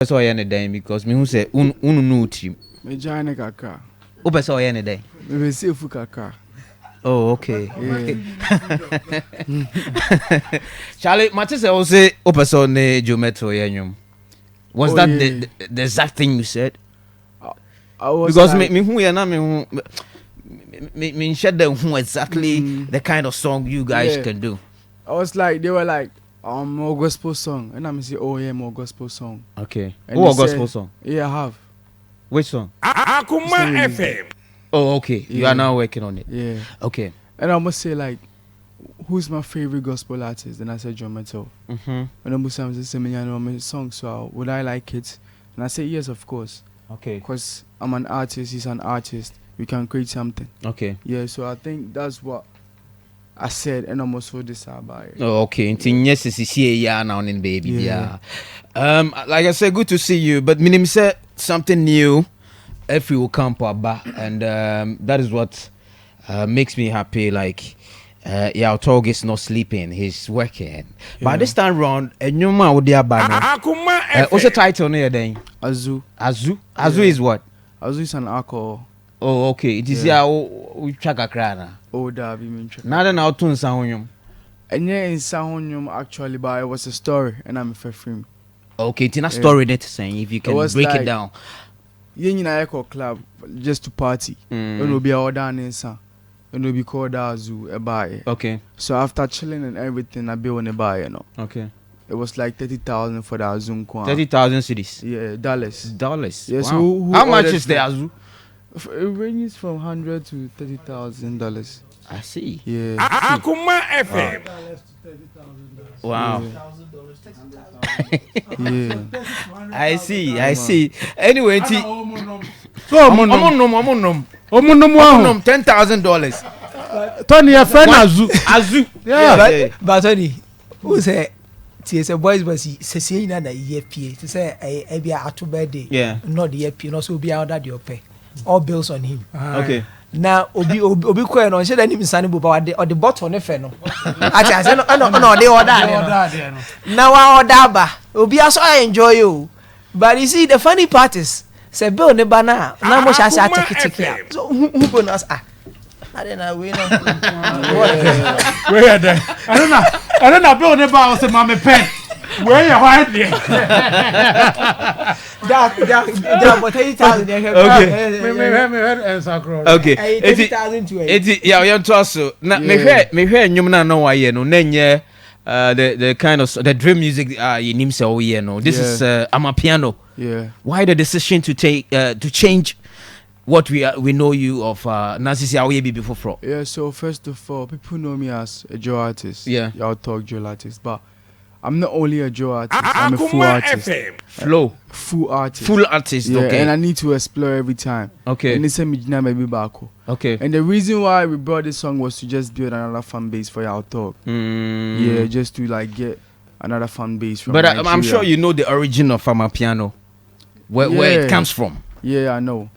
Person any day because me who say unu no team. Me join kaka. Who person any day? Me be see fu kaka. Oh, okay. Yeah. Charlie, Matisse say who person ne Jometro yenyum. Was that the exact thing you said? I was because like, me who na me who me shed them who exactly the kind of song you guys can do. I was like, they were like, more gospel song, and I'm say, oh yeah, more gospel song. Okay. And What gospel song? Yeah, I have. Which song? Akuma FM. Oh, okay. Yeah. You are now working on it. Yeah. Okay. And I must say, like, who's my favorite gospel artist? And I said John Metal. Mhm. And the Muslims say, me know my song, so would I like it? And I say yes, of course. Okay. Because I'm an artist, he's an artist. We can create something. Okay. Yeah, so I think that's what I said, and I'm also decided by it. Oh, okay. Yes, yeah, now in baby. Yeah. Like I said, good to see you. But minim said something new. If you will come back, and that is what makes me happy. Like, Yaw Tog is not sleeping; he's working. Yeah. But this time round, a new man with the banner. What's the title near then? Azu. Azu. Azu is what? Azu is an alcohol. Oh, okay. It is we track a crana. Oh, that we mean. Nada now tun sahonyum. And yeah, in Sahonyum actually, but it was a story, and I'm a fair film. Okay, it's a story that saying if you can break like, it down. Yeah, in a club just to party. It will be all down in San. It will be called Azu a buy. Okay. So after chilling and everything, I built a buy, you know. Okay. It was like 30,000 for the Azu. 30,000 cities. Yeah, dollars. Dollars. Yeah. Wow. So who how much is the Azu? It ranges from $100 to $30,000. I see. Yeah. Akuma FM. Wow. Yeah. I see. I see. Anyway, $10,000. Tony, your friend Azu. Azu. Yeah. But Tony, who say? It's a boys was say na na year to say a be a to birthday. Yeah. Not the year no so be out that your pay. All bills on him. Okay. Now obi ko no she da nim sane bo ba the bottle ne fe no. Ati ase no dey order no. Now I order ba. Obi aso enjoy you. But you see the funny part is say bill ne ba na mo sha sha take. So who bonus I don't know we know. Where are they? I don't know bill ne ba say my pen. Where you hide there? That but 80,000 okay. 80,000 to 80. Yeah, you to also. Na me hear nyum na no waye no na nye the kind of the dream music you nim say oh yeah no. This is amapiano. Yeah. Why the decision to take to change what we know you of Nancy Aoye before from? Yeah, so first of all, people know me as a Joe artist. Yeah. Yaw Tog Joe artist, but I'm not only a Joe artist, I'm a full artist. Full artist. Full artist, yeah, okay. And I need to explore every time. Okay. And they send me maybe back. Okay. And the reason why we brought this song was to just build another fan base for Yaw Tog. Yeah, just to like get another fan base from Nigeria. I'm sure you know the origin of Amapiano. Where it comes from. Yeah, I know.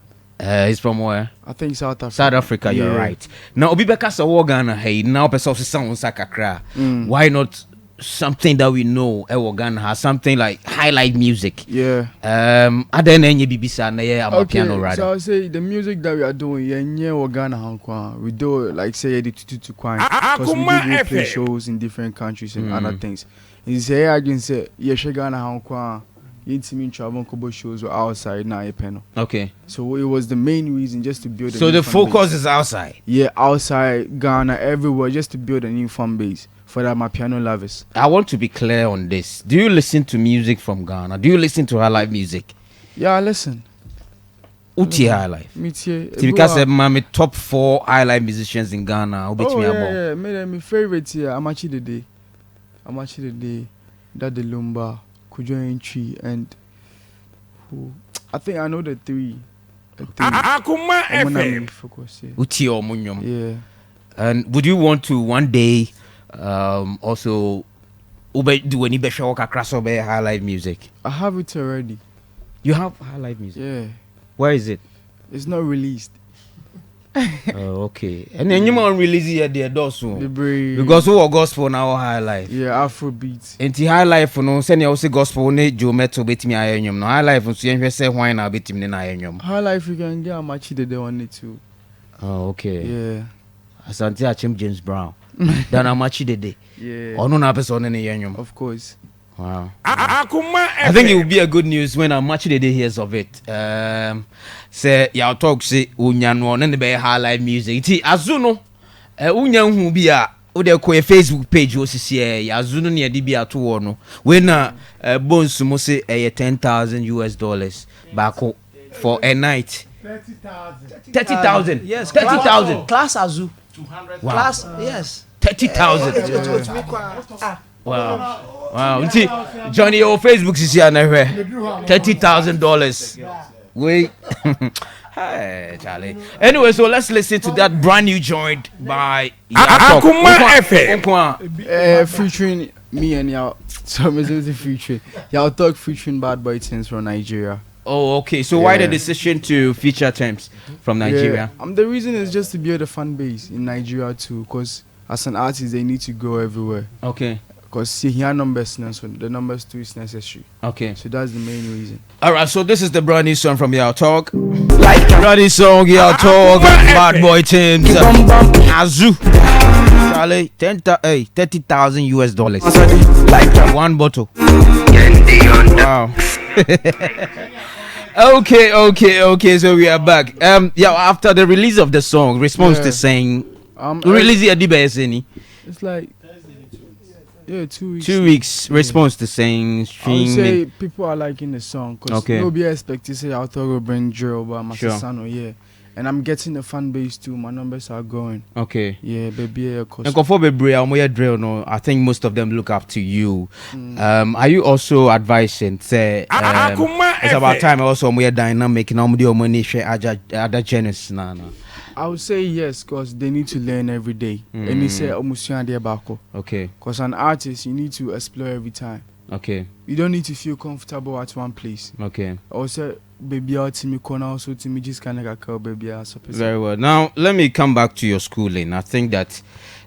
It's from where? I think South Africa. South Africa, you're right. Now, Obi Beka sa Ghana, hey, now person sound sakakra. Why not something that we know? Ghana has something like highlight music. Yeah. Other than any BBC na yeah, Amapiano rather. So I say the music that we are doing, yeah, Ghana hankwa. We do it like say the to kwang because we do play shows in different countries and other things. And say I can say yeah, Ghana hankwa. Intimate travel and shows were outside now. Okay. So it was the main reason just to build. So the focus is outside. Yeah, outside Ghana, everywhere, just to build a new fan base for that my piano lovers. I want to be clear on this. Do you listen to music from Ghana? Do you listen to high life music? Yeah, I listen. Uti high life. Me too. Because my top 4 high life musicians in Ghana. Yeah. My favorite here. I'm actually the day. That the Lumba. Kujo Entry and who I think I know the 3. Akuma FM. Uti or Munyom. Yeah. And would you want to one day also do any better across over high live music? I have it already. You have high live music? Yeah. Where is it? It's not released. Oh, okay. And then you might release it there also. Libre. Because who are gospel now high life. Yeah, Afrobeat. And the high life no send you say gospel ne Joe Metal bet me ayanyum. No high life so you say why na bet me na ayanyum. High life you can get a match they on it too. Oh, okay. Yeah. Asante Achim James Brown. Then a match day. Yeah. Ono na person ne ayanyum. Of course. Wow. I think it would be a good news when a match day hears of it. Say Yaw Tog say unya no ne be high live music. Ti azuno unya hu bi a o de ko Facebook page o sisi azuno ne de bi ato wo no. When bones mo say $10,000 back for a night. 30,000. Yes, 30,000. Class Azu. 200. Wow. Class, yes. 30,000. Wow. Wow. See, Johnny, your Facebook is here now. $30,000. Wait. Hey, Charlie. Anyway, so let's listen to that brand new joint by Yaw Tog. Featuring me and Yaw. So I'm featuring Yaw Tog featuring Bad Boy Things from Nigeria. Oh, okay. So why the decision to feature Thames from Nigeria? Yeah. The reason is just to build a fan base in Nigeria too, because as an artist they need to go everywhere. Okay. Because here numbers now, so the numbers too is necessary. Okay. So that's the main reason. All right. So this is the brand new song from Yaw Tog. Brand new song Yaw Tog. Bad Boy Thames. Azu. Charlie, $30,000. Like one bottle. Wow. Okay. So we are back. After the release of the song, response to saying, release it any? It's like 2 weeks. 2 weeks. Response to saying, I would say people are liking the song because nobody expect to say Yaw Tog will bring Joe, but my son, and I'm getting the fan base too. My numbers are going. Okay. Yeah, baby. And for drill, no, I think most of them look up to you. Are you also advising? Say, it's about time also we dynamic. Now we money share other genres. I would say yes, because they need to learn every day. And they say okay. Because an artist, you need to explore every time. Okay. You don't need to feel comfortable at one place. Okay. Also, baby, out me corner also to me just kind of like baby. Very well. Now let me come back to your schooling. I think that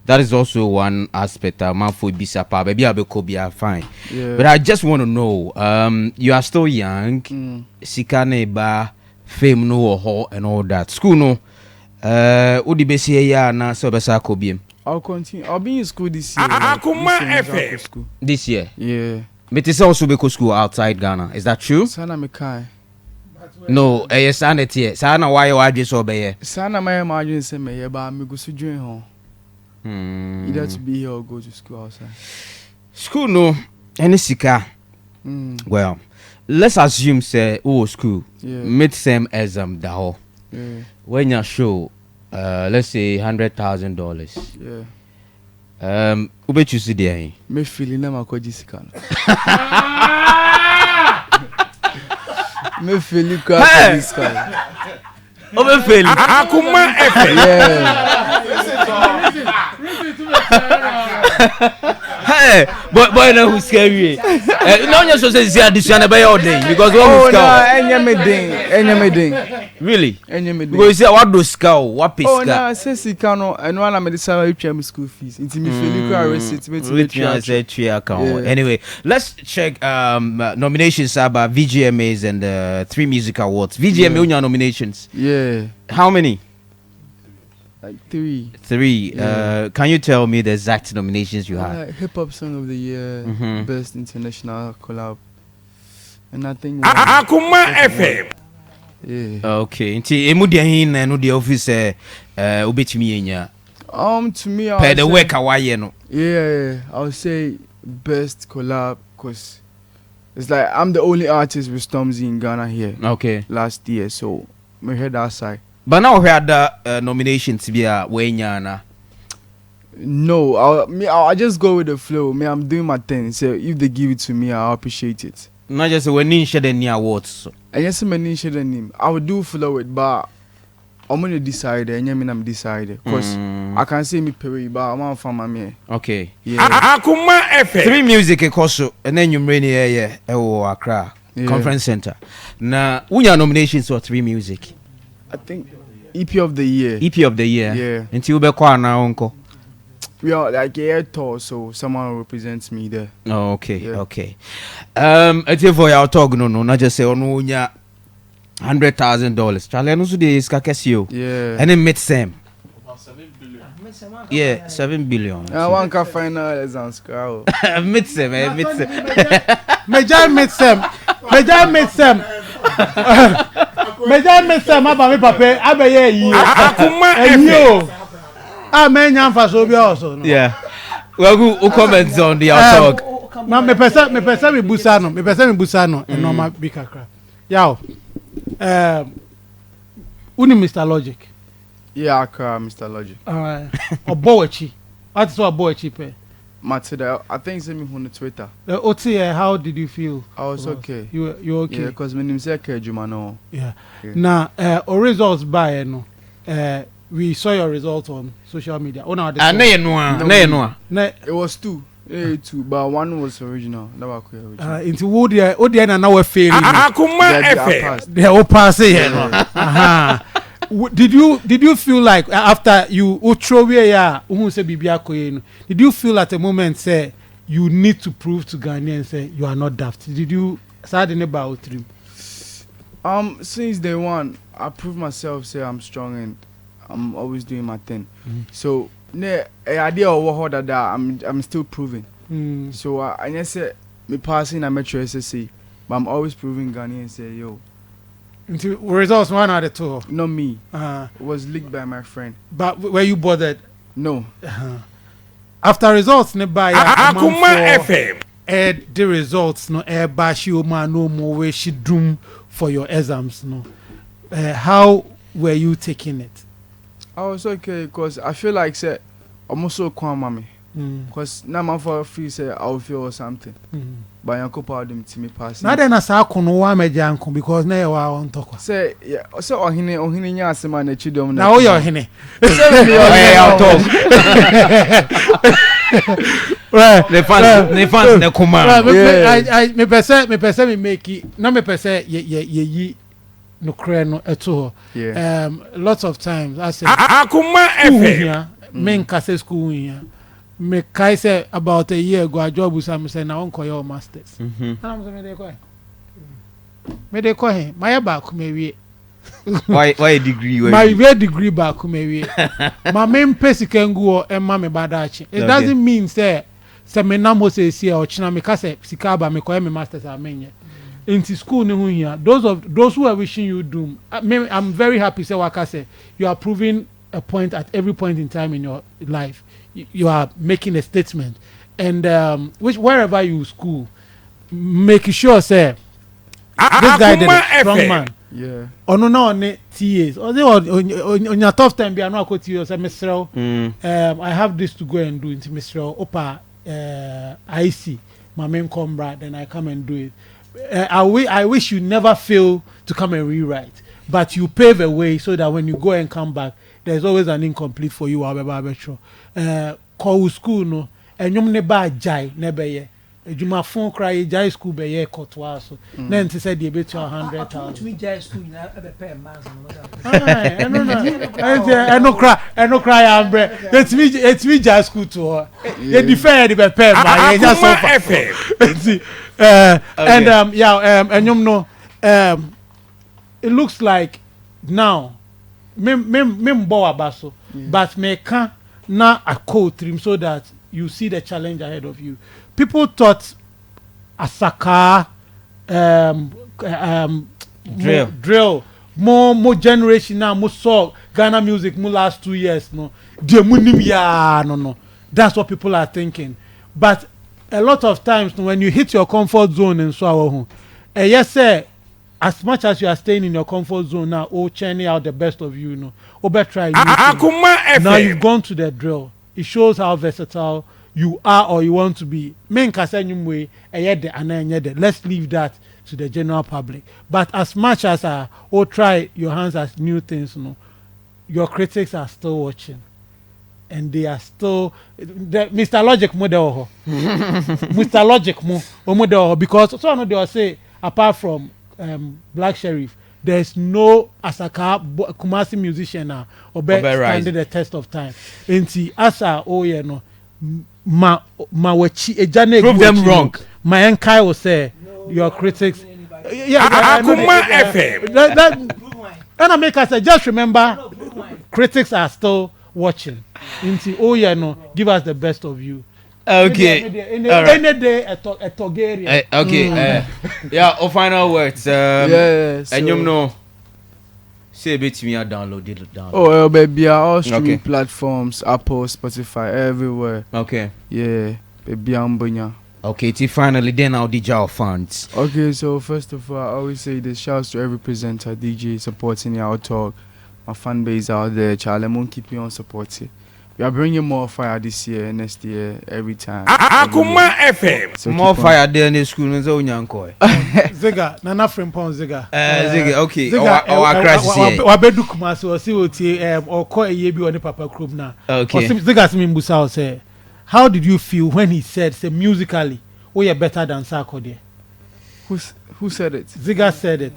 is also one aspect. Man for bisapa baby abekobia fine. Yeah. But I just want to know. You are still young. Sikane ba fame no ho and all that. School no. Udi besi ya na so besa kobiem. I'll continue. I'll be in school this year. This year. Yeah. But it's also because school outside Ghana. Is that true? Sana Mekai. No, sana tie. Sana why you are just obey. Sana my imagine say me but me go to join home. Either to be here or go to school outside. School no any sika. Well, let's assume say school. Mid same exam da ho. Yeah. When you show let's say $100,000. Yeah. Ube choose there. Me feeling na makoji sika. Me feeling kwa sika. Ube feeling. Akuma efe. Hey, boy, no who's scary. No, you're supposed to see addition by all day because what really? Because you what do scout, what piece? Oh, no, say Sikano, and one I'm salary school fees. It's me feeling Anyway, let's check nominations about VGMAs and 3 music awards. VGMA nominations. Yeah. How many? Like 3. 3. Can you tell me the exact nominations you had? Hip Hop Song of the Year, Best International Collab, and I think Akuma FM. Yeah. Okay. Nti emudiahin na no the office obetimi enya. To me per the work awaye no. Yeah, I would say best collab because it's like I'm the only artist with Stormzy in Ghana here. Okay. Last year, so my head outside. But now we had the nominations be a wenyana. No, I just go with the flow. Me, I'm doing my thing. So if they give it to me, I'll appreciate it. Not just when you share the awards. I just many share the name. I would do flow it, but I'm gonna decide. And I'm decided because I can say me pay, but I'm not from my Okay. Yeah. Akuma FM. 3 music ekoso, and then you rainy Accra Conference Center. Now, who your nominations for 3 music? I think EP of the year. EP of the year. Yeah. Until we be now, uncle. We are like Yaw Tog, so someone represents me there. Oh, okay, Yeah. okay. It's for Yaw Tog, no, not just say, oh, no, yeah, $100,000. Charlie, I know so this kakesio. Yeah. And then meet Sam. Yeah, 7 billion. I want to final exams. Meet Sam, meet Sam. Major meet Sam. Major meet Sam. Major meet Sam. Abami papa. Abaye yi. Akuma Eyo. Amen. Yamfa so bi also. Yeah. Well, who comments on the Yaw Tog? Ma me pesa me busa no. Me pesa me busa no. E normal bi kakra. Yaw. Uni Mr. Logic. Yeah, Mr. Logic. Obowachi. What is Obowachi pe? Matilda, I think send me on Twitter. OT, how did you feel? I was okay. You okay? Yeah, because my name is Jumano. Yeah. Now, our results by no. We saw your results on social media. Oh, no, It was two, but one was original. That was original. Into Woody and now we're failing. Akuma FM. They all pass it. Did you feel like after you throw away did you feel at a moment say you need to prove to Ghanaians say you are not daft? Did you start in about three? Since day one, I proved myself say I'm strong and I'm always doing my thing. So idea of that I'm still proving. So I just say me passing a metro SSC, but I'm always proving Ghanaians say yo. Into results one out of two. Not me. It was leaked by my friend. But were you bothered? No. After results, nearby Akuma FM. The results no air bash you man no more way she doom for your exams no. How were you taking it? I was okay because I feel like say I'm also calm mommy. Because now my for free say I'll feel something. But I could power them to me pass. Now then as I can one me janko because now you are on talk. Say yeah, so ohine nya asema na chidom na. Now you ohine. Yaw Tog. Right. The fans ne kuma. I me pese me make it. Na me pese ye no kre no eto. Yeah. Lots of times I say Akuma FM. Men kase school here. Me kai say about a year ago a job with some say na won your masters. And I'm say me dey call. Me dey call him. My back me we. Why a degree? My degree back me we. My main pesi can go and ma me badachi. It doesn't mean say me na mo say see or china me ka say sika ba me call me masters amenye. Into school ni hu here. Those who are wishing you doom. I'm very happy say waka say you are proving a point at every point in time in your life. You are making a statement, and wherever you school, make sure say this guy did a strong man. Yeah. Ono na on TAs. On your tough time, be I know say Mr. I have this to go and do into Mr. Opa. I see my main comrade, then I come and do it. I wish you never fail to come and rewrite, but you pave a way so that when you go and come back, there's always an incomplete for you. Call school no, and you never jai never ye. You ma phone cry jai school be ye kotwa so. Then to say the bit 100,000. We jai school na be pay mass no. I no cry ambre. It's me jai school to her. They defend the be pay mass. Just so and and you know it looks like now me abaso, but me can now a code trim so that you see the challenge ahead of you. People thought Asaka drill more generation now more saw Ghana music more last 2 years no that's what people are thinking. But a lot of times when you hit your comfort zone and so yes sir, as much as you are staying in your comfort zone now, churning out the best of you, better try. Now you've gone to the drill. It shows how versatile you are or you want to be. Let's leave that to the general public. But as much as try your hands at new things, your critics are still watching. And they are still Mr. Logic model. Mr. Logic model because so they will say apart from Black Sheriff, there's no Asaka Kumasi musician now obe standing the test of time. Enti asa no ma wachi ejane prove them wrong. My enkai will say your critics. Akuma FM. And I make us say just remember critics are still watching. Enti no give us the best of you. Okay. Any day a Togarian. Okay. Yeah. Final words. Yes. And you know. Say a bit to me, I download it. Oh, baby, all streaming platforms, Apple, Spotify, everywhere. Okay. Yeah, baby, Ambonya. Okay, finally, then I'll DJ our fans. Okay, so first of all, I always say this: shouts to every presenter, DJ supporting Yaw Tog, my fan base out there. Charlie, I'm keep you on supporting. We are bringing more fire this year, next year, every time. Akuma FM. So more fire there in the school. No, Ziga, Nana Frimpon Ziga. Ziga, okay. Ziga, our crisis here. Wabedu Kumasi or see what or call a yebi on the Papa Club now. Okay. Ziga Simimbusa say, how did you feel when he said, say musically, we are better than Sarkodie? Who said it? Ziga said it.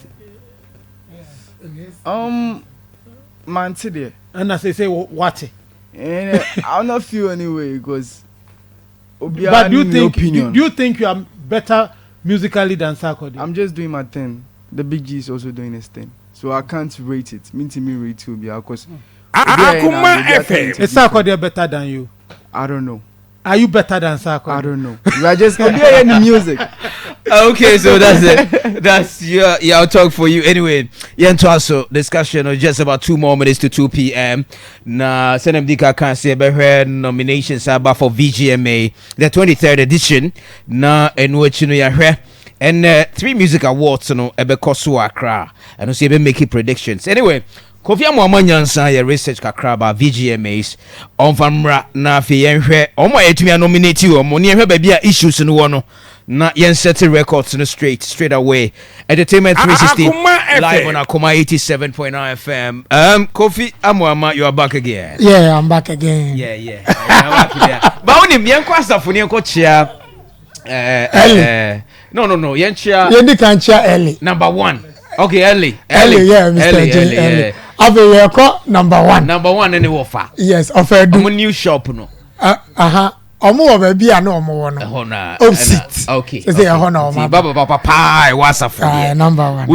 Man, today. And I say what? And I'll not feel anyway because. But do you think you are better musically than Sarkodie? I'm just doing my thing. The Big G is also doing his thing, so I can't rate it. Mean to me rate too because. Akuma FM. Is Sarkodie better than you? I don't know. Are you better than Sarkodie? I don't know. We are just in the music. Okay, so that's it. That's Yaw Tog for you. Anyway, also discussion of just about 2 more minutes to 2 p.m. Na Senemdika can't say about nominations about for VGMA, the 23rd edition. Na and what you know and 3 music awards no ebe koso Accra and so ebe making predictions. Anyway, Kofi Amwanyansa ya research kakra about VGMAs on famra na fe yenhwe omo yetumi nominate you omo ne yenhwe ba bia issues no no na yen set records no straight away. Entertainment 360 live on Akuma 87.9 FM. Kofi Amwama, you are back again. Yeah, I'm back again. Yeah. But when yen kwasa fo ne ko chia no yen chia yen kan chia early. Number 1. Okay, early. Yeah, Mr. J. Early. Ave number 1. Number 1 any offer. Yes, offer do. New shop no. Omo ba bia na omo wono. Okay. Say say ehona omo. Baba pie wasa for. Number 1.